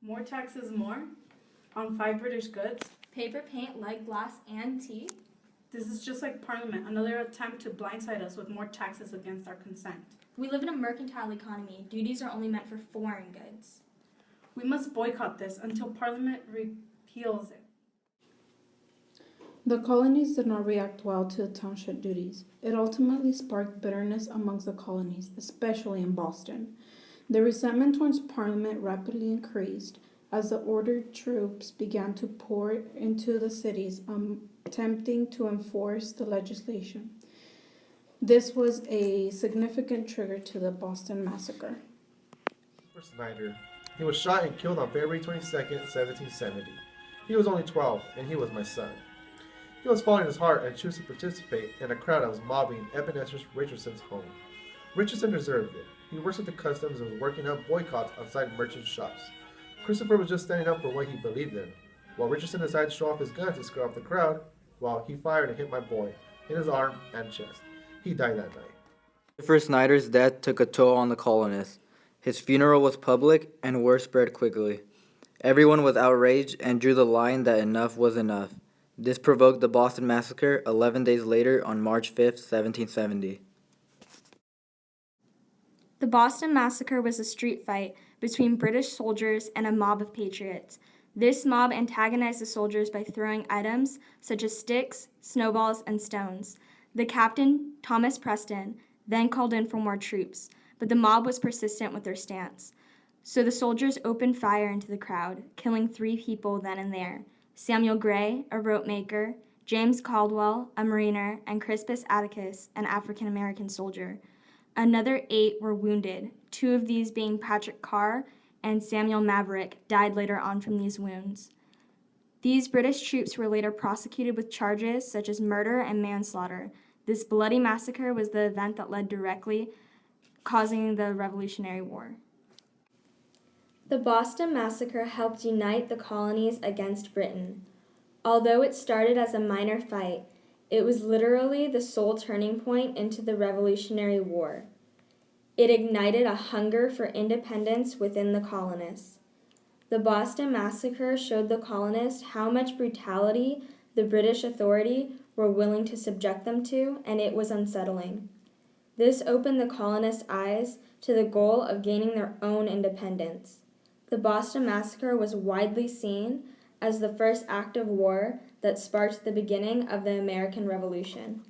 More taxes more? On 5 British goods? Paper, paint, lead, glass, and tea? This is just like Parliament, another attempt to blindside us with more taxes against our consent. We live in a mercantile economy. Duties are only meant for foreign goods. We must boycott this until Parliament repeals it. The colonies did not react well to the township duties. It ultimately sparked bitterness amongst the colonies, especially in Boston. The resentment towards Parliament rapidly increased as the ordered troops began to pour into the cities, attempting to enforce the legislation. This was a significant trigger to the Massacre. Snyder. He was shot and killed on February 22nd, 1770. He was only 12, and he was my son. He was following his heart and chose to participate in a crowd that was mobbing Ebenezer Richardson's home. Richardson deserved it. He worked with the customs and was working up boycotts outside merchant shops. Christopher was just standing up for what he believed in, while Richardson decided to show off his gun to scare off the crowd, while he fired and hit my boy in his arm and chest. He died that night. Christopher Snyder's death took a toll on the colonists. His funeral was public, and word spread quickly. Everyone was outraged and drew the line that enough was enough. This provoked the Boston Massacre 11 days later on March 5, 1770. The Boston Massacre was a street fight between British soldiers and a mob of patriots. This mob antagonized the soldiers by throwing items such as sticks, snowballs, and stones. The captain, Thomas Preston, then called in for more troops, but the mob was persistent with their stance. So the soldiers opened fire into the crowd, killing 3 people then and there: Samuel Gray, a rope maker, James Caldwell, a mariner, and Crispus Atticus, an African-American soldier. Another 8 were wounded, 2 of these being Patrick Carr and Samuel Maverick died later on from these wounds. These British troops were later prosecuted with charges such as murder and manslaughter. This bloody massacre was the event that led directly causing the Revolutionary War. The Boston Massacre helped unite the colonies against Britain. Although it started as a minor fight, it was literally the sole turning point into the Revolutionary War. It ignited a hunger for independence within the colonists. The Boston Massacre showed the colonists how much brutality the British authority were willing to subject them to, and it was unsettling. This opened the colonists' eyes to the goal of gaining their own independence. The Boston Massacre was widely seen as the first act of war that sparked the beginning of the American Revolution.